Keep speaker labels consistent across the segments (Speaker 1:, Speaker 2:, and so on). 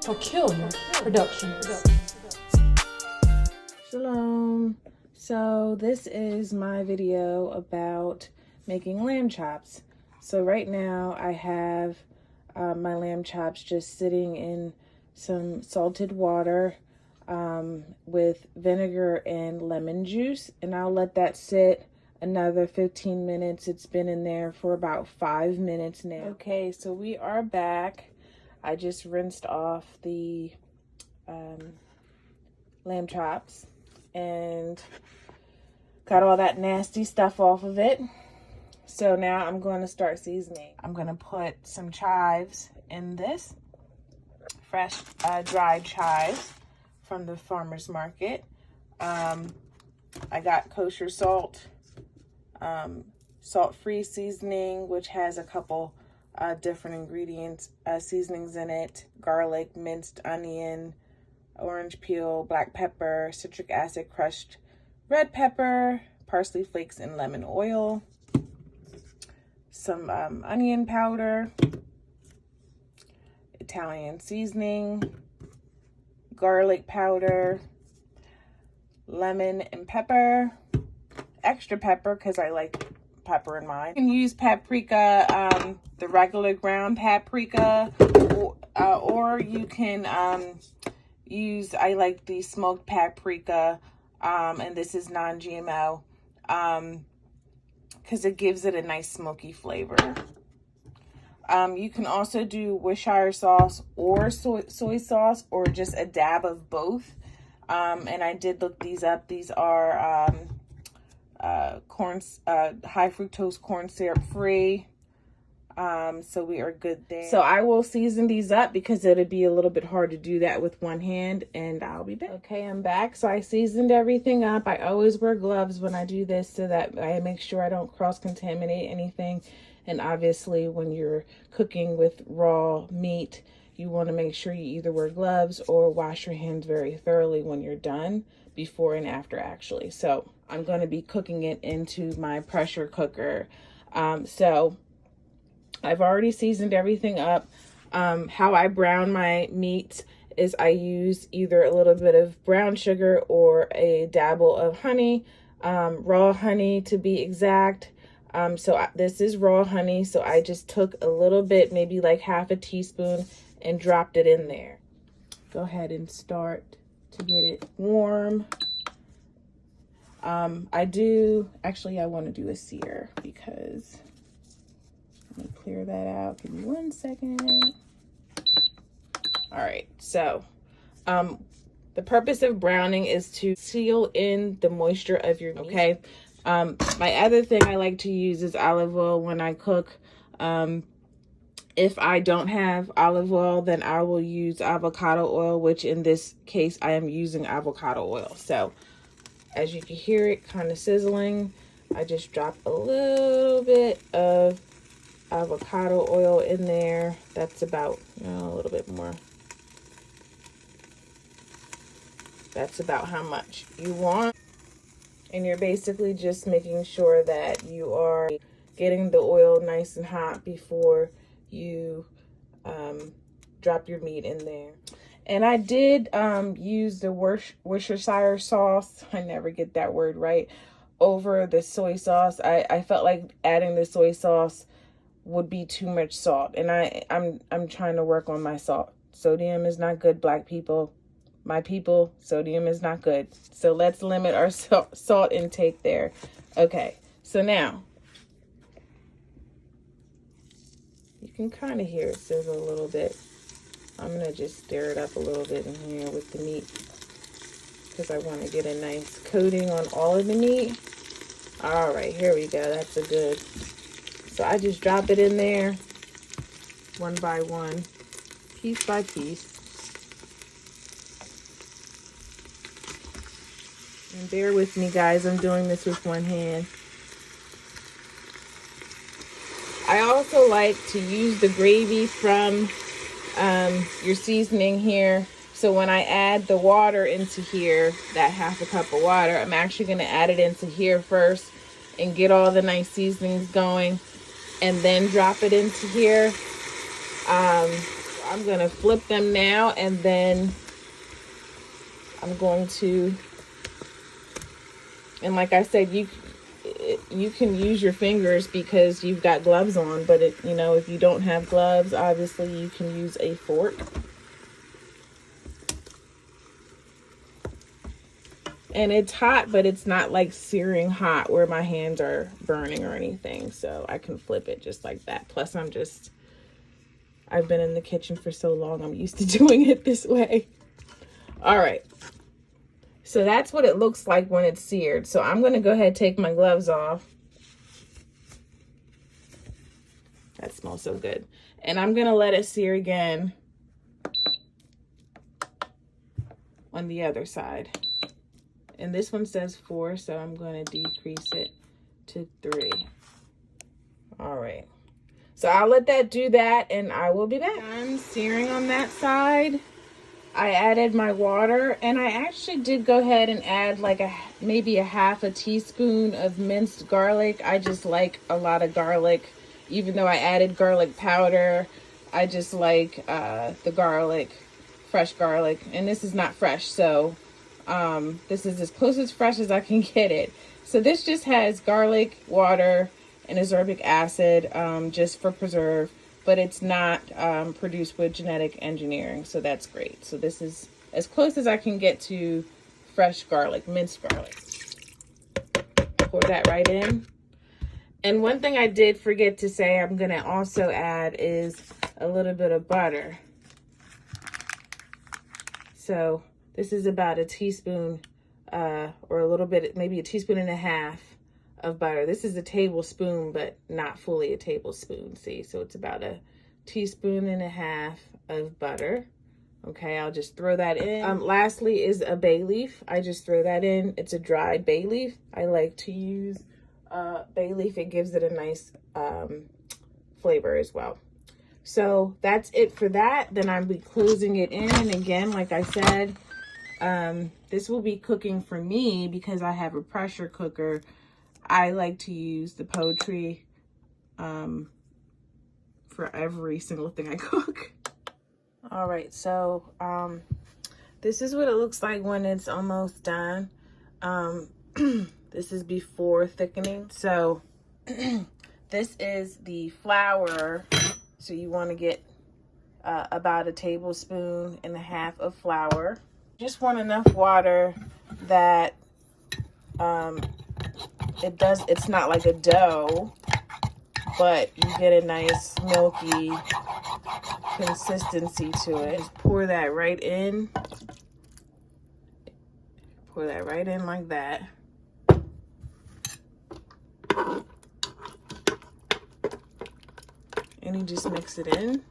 Speaker 1: Peculiar Productions.
Speaker 2: Shalom. So this is my video about making lamb chops. So right now I have my lamb chops just sitting in some salted water with vinegar and lemon juice, and I'll let that sit another 15 minutes. It's been in there for about 5 minutes now. Okay, so we are back. I just rinsed off the lamb chops and got all that nasty stuff off of it. So now I'm going to start seasoning. I'm going to put some chives in this, fresh dried chives from the farmer's market. I got kosher salt, salt-free seasoning, which has a couple different ingredients, seasonings in it: garlic, minced onion, orange peel, black pepper, citric acid, crushed red pepper, parsley flakes, and lemon oil. Some onion powder, Italian seasoning, garlic powder, lemon and pepper, extra pepper because I like pepper in mine. You can use paprika, the regular ground paprika, or you can use, I like the smoked paprika, and this is non-GMO, because it gives it a nice smoky flavor. You can also do Worcestershire sauce or soy sauce, or just a dab of both. And I did look these up. These are high fructose corn syrup free. So we are good there. So I will season these up because it'd be a little bit hard to do that with one hand, and I'll be back. Okay, I'm back. So I seasoned everything up. I always wear gloves when I do this so that I make sure I don't cross-contaminate anything. And obviously when you're cooking with raw meat, you want to make sure you either wear gloves or wash your hands very thoroughly when you're done, before and after actually. So I'm going to be cooking it into my pressure cooker. So I've already seasoned everything up. How I brown my meats is I use either a little bit of brown sugar or a dabble of honey, raw honey to be exact. This is raw honey, so I just took a little bit, maybe like half a teaspoon, and dropped it in there. Go ahead and start to get it warm. I want to do a sear because, let me clear that out. Give me 1 second. All right, so the purpose of browning is to seal in the moisture of your meat. Okay. My other thing I like to use is olive oil when I cook. If I don't have olive oil, then I will use avocado oil, which in this case I am using avocado oil. So as you can hear it kind of sizzling, I just drop a little bit of avocado oil in there. That's about, a little bit more. That's about how much you want. And you're basically just making sure that you are getting the oil nice and hot before you drop your meat in there. And I did use the Worcestershire sauce, I never get that word right, over the soy sauce. I felt like adding the soy sauce would be too much salt, and I'm trying to work on my salt. Sodium is not good, black people. My people, sodium is not good. So let's limit our salt intake there. Okay, so now you can kind of hear it sizzle a little bit. I'm going to just stir it up a little bit in here with the meat because I want to get a nice coating on all of the meat. All right, here we go. That's a good. So I just drop it in there one by one, piece by piece. And bear with me, guys. I'm doing this with one hand. I also like to use the gravy from your seasoning here. So when I add the water into here, that half a cup of water, I'm actually going to add it into here first and get all the nice seasonings going, and then drop it into here. I'm going to flip them now, and then I'm going to, and like I said, you can use your fingers because you've got gloves on, but you know, if you don't have gloves, obviously you can use a fork. And it's hot, but it's not like searing hot where my hands are burning or anything. So I can flip it just like that. Plus I've been in the kitchen for so long, I'm used to doing it this way. All right. So that's what it looks like when it's seared. So I'm going to go ahead and take my gloves off. That smells so good. And I'm going to let it sear again on the other side. And this one says 4, so I'm going to decrease it to 3. All right. So I'll let that do that, and I will be back. I'm searing on that side. I added my water, and I actually did go ahead and add like maybe a half a teaspoon of minced garlic. I just like a lot of garlic, even though I added garlic powder. I just like the garlic, fresh garlic, and this is not fresh, so this is as close as fresh as I can get it. So this just has garlic, water, and ascorbic acid, just for preserve, but it's not produced with genetic engineering, so that's great. So this is as close as I can get to fresh garlic, minced garlic. Pour that right in. And one thing I did forget to say I'm going to also add is a little bit of butter. So this is about a teaspoon, or a little bit, maybe a teaspoon and a half of butter. This is a tablespoon, but not fully a tablespoon. See, so it's about a teaspoon and a half of butter. Okay, I'll just throw that in. Lastly is a bay leaf. I just throw that in. It's a dried bay leaf. I like to use bay leaf. It gives it a nice flavor as well. So that's it for that. Then I'll be closing it in. And again, like I said, this will be cooking for me because I have a pressure cooker. I like to use the poultry for every single thing I cook. All right, so this is what it looks like when it's almost done. This is before thickening. So this is the flour. So you want to get about a tablespoon and a half of flour. Just want enough water that it's not like a dough, but you get a nice milky consistency to it. Just pour that right in. Pour that right in like that. And you just mix it in.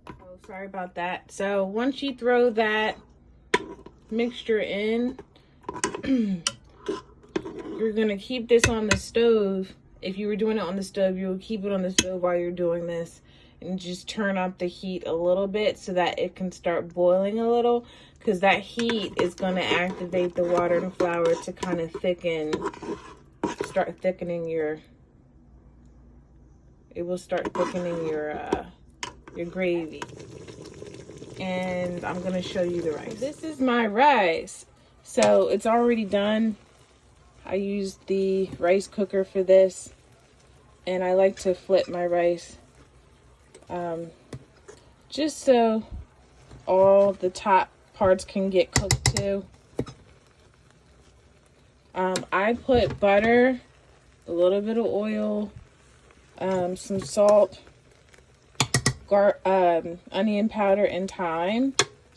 Speaker 2: Oh, sorry about that. So once you throw that mixture in, you're gonna keep this on the stove. If you were doing it on the stove, you'll keep it on the stove while you're doing this, and just turn up the heat a little bit so that it can start boiling a little, because that heat is going to activate the water and flour to kind of start thickening your gravy. And I'm going to show you the rice. This is my rice. So it's already done. I used the rice cooker for this, and I like to flip my rice just so all the top parts can get cooked too. I put butter, a little bit of oil, some salt, onion powder, and thyme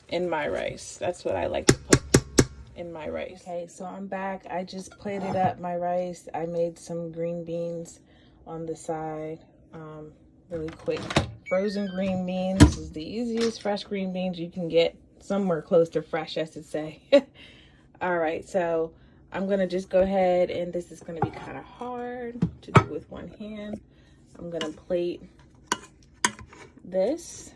Speaker 2: in my rice. That's what I like to put in my rice. Okay, so I'm back. I just plated up my rice. I made some green beans on the side, really quick. Frozen green beans is the easiest fresh green beans you can get. Somewhere close to fresh, I should say. All right, so I'm gonna just go ahead, and this is gonna be kind of hard to do with one hand. I'm gonna plate this.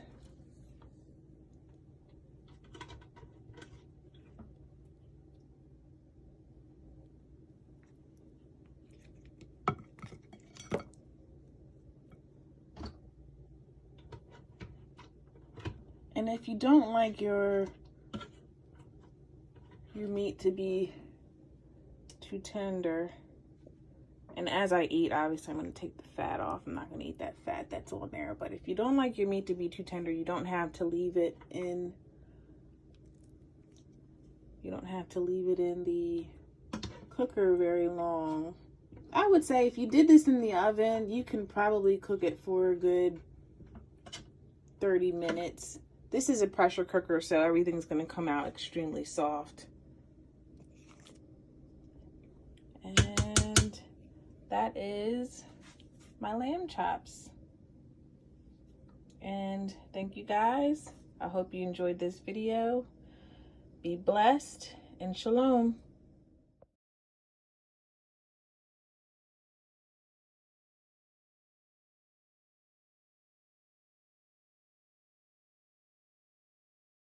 Speaker 2: And if you don't like your meat to be too tender, and as I eat, obviously I'm going to take the fat off. I'm not going to eat that fat that's on there. But if you don't like your meat to be too tender, you don't have to leave it in. You don't have to leave it in the cooker very long. I would say if you did this in the oven, you can probably cook it for a good 30 minutes. This is a pressure cooker, so everything's going to come out extremely soft. And that is my lamb chops. And thank you guys. I hope you enjoyed this video. Be blessed and shalom.